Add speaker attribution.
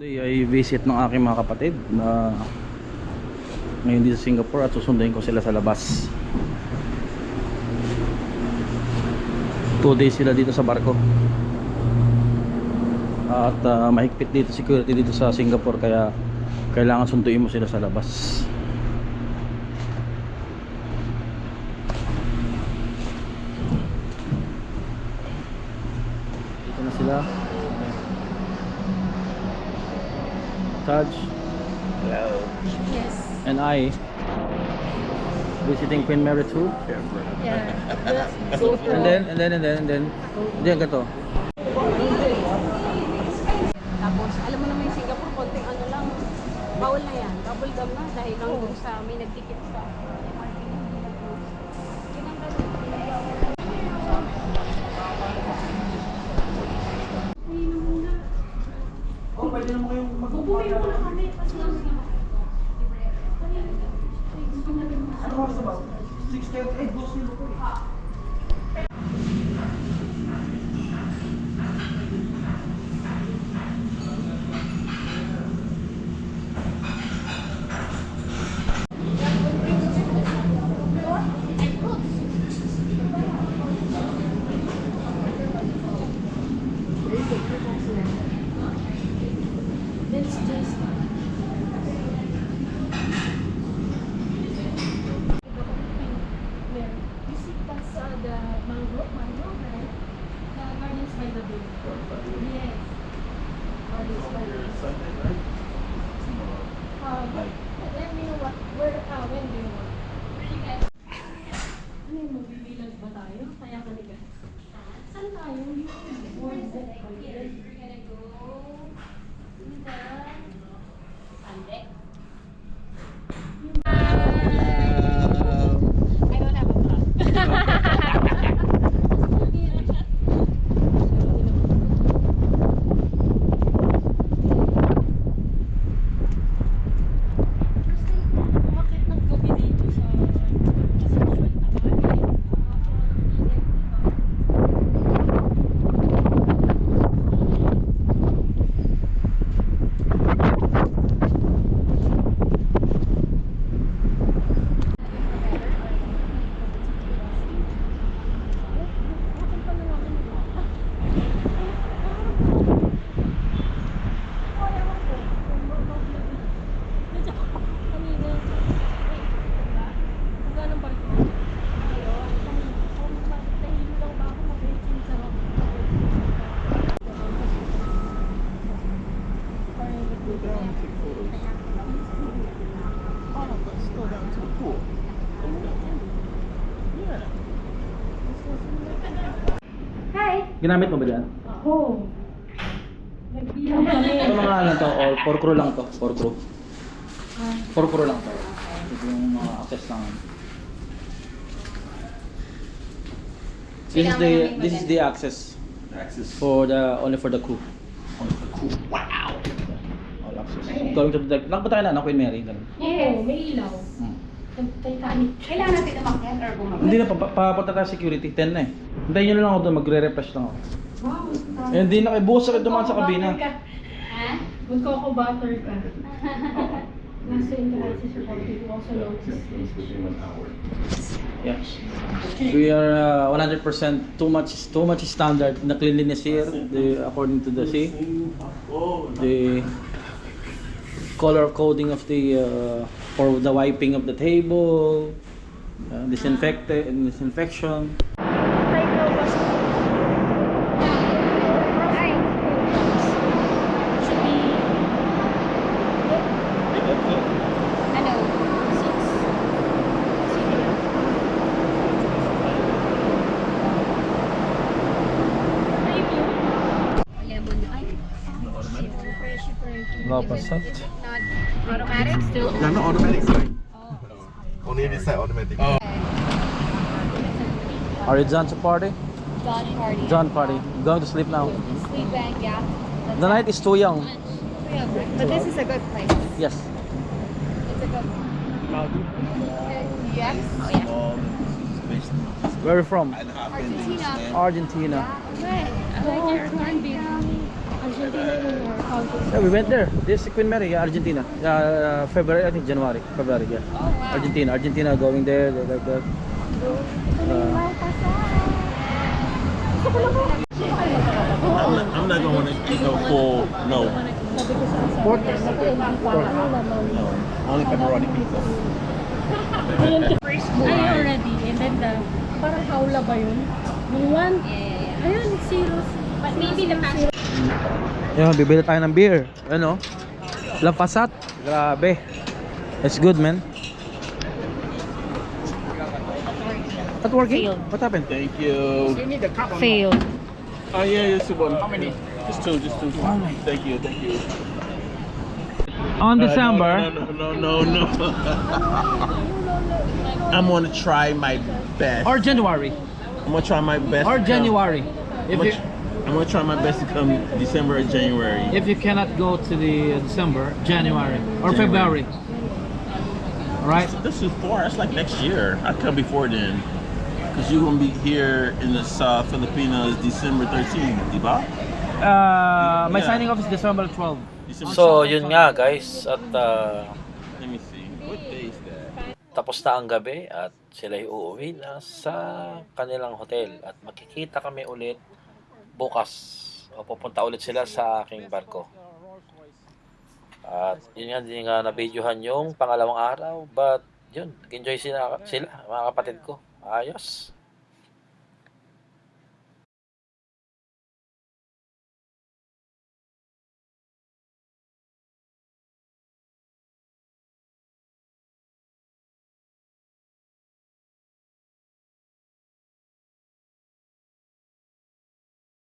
Speaker 1: Today ay visit ng aking mga kapatid na ngayon dito sa Singapore at susunduin ko sila sa labas. 2 days sila dito sa barko. At mahigpit dito security dito sa Singapore kaya kailangan sunduin mo sila sa labas. Dito na sila. Taj.
Speaker 2: Hello.
Speaker 3: Yes.
Speaker 1: And I visiting Queen Mary 2.
Speaker 3: Yeah.
Speaker 1: And then diyan ganito.
Speaker 3: Tapos, alam mo naman yung Singapore, konting ano lang, bawal na yan. Bubble gum na dahil lang dun sa may nagtikit sa
Speaker 1: Oh, pwede naman kayong
Speaker 3: Bubuhay mo na kami.
Speaker 1: ano oras na ba? 6:38 boss nilo ko eh.
Speaker 3: Let's just... You see, that's the mangrove, right? The Gardens by the Bay. Yes. Gardens by the Bay. Let me know when do you want? Ano yung magbibilag ba tayo? Kaya kaliga. Saan tayo? Where's that? We're gonna go to the Sunday. I don't have a plan. Umakit ng gabi dito sa
Speaker 1: Ginamit mo ba dyan?
Speaker 3: Ako. Nagbilang kami.
Speaker 1: Ito mga ano to, or 4 crew lang to, 4 crew. 4 crew lang to. Ito yung mga access lang. This is the access for the only for the crew. Only for the crew. Wow. All access. Going to the deck. Nakapata tayo na Queen Mary ganun.
Speaker 3: Oo, may ilaw. Titanic.
Speaker 2: Kailangan natin umakyat or bumaba?
Speaker 1: Hindi na papunta tayo security 10 na eh. Hintayin nyo na lang ako doon, magre-refresh lang ako.
Speaker 3: Wow.
Speaker 1: Eh, hindi na kayo bukas ako dumaan sa kabina.
Speaker 2: Ha?
Speaker 3: Magkoko-butter ka. Nasa internet si Sir Paul, you also notice.
Speaker 1: Yeah. We are 100% too much standard na cleanliness here, according to the sea. The color coding of the for the wiping of the table, disinfection.
Speaker 2: Ano?
Speaker 1: Lapasat.
Speaker 2: Automatic still?
Speaker 4: No, not automatic, sorry. Only this side automatic.
Speaker 1: Are you done to party?
Speaker 2: John party.
Speaker 1: Done party. Going to sleep now.
Speaker 2: Sleep bank, yeah.
Speaker 1: The night is too young.
Speaker 2: But this is a good place.
Speaker 1: Yes.
Speaker 2: It's a good one. Yes? Oh, yeah.
Speaker 1: Where are you from?
Speaker 2: Argentina.
Speaker 1: Argentina.
Speaker 2: Good. I like your corned beef.
Speaker 3: Argentina yun or country?
Speaker 1: Yeah, we went there. This is Queen Mary, Argentina. February, I think January. February, yeah.
Speaker 2: Oh, wow.
Speaker 1: Argentina going there, like that.
Speaker 5: I'm not going to go full, no.
Speaker 1: Pork.
Speaker 5: Only pepperoni pizza.
Speaker 3: Ay, already. And then the, parang hawla ba yun? Yung one, ayun, zeros. But maybe the past.
Speaker 1: Yan, bibili tayo ng beer. Ano? Lampasat. Grabe. It's good, man. Not working?
Speaker 2: Failed.
Speaker 1: What happened?
Speaker 5: Thank you.
Speaker 2: Failed.
Speaker 5: Oh yeah, just one. How many? Just two. Thank you.
Speaker 1: On December.
Speaker 5: No. I'm gonna try my best.
Speaker 1: Or January.
Speaker 5: I'm gonna try my best.
Speaker 1: Or
Speaker 5: to come-
Speaker 1: January.
Speaker 5: I'm gonna try my best to come December or January.
Speaker 1: If you cannot go to the December, January or
Speaker 5: January.
Speaker 1: February. Alright?
Speaker 5: This is far. That's like next year. I'll come before then. Because you're gonna be here in the Filipinos December 13th, diba?
Speaker 1: My
Speaker 5: Yeah.
Speaker 1: signing off is December 12.
Speaker 5: December
Speaker 1: So, yun nga guys. At
Speaker 5: Let me see. What day is that?
Speaker 1: tapos na ang gabi at sila'y uuwi na sa kanilang hotel. At makikita kami ulit bukas. O pupunta ulit sila sa aking barko. At yun nga, hindi nga na-videohan yung pangalawang araw. But yun, nag-enjoy sila mga kapatid ko. Ayos.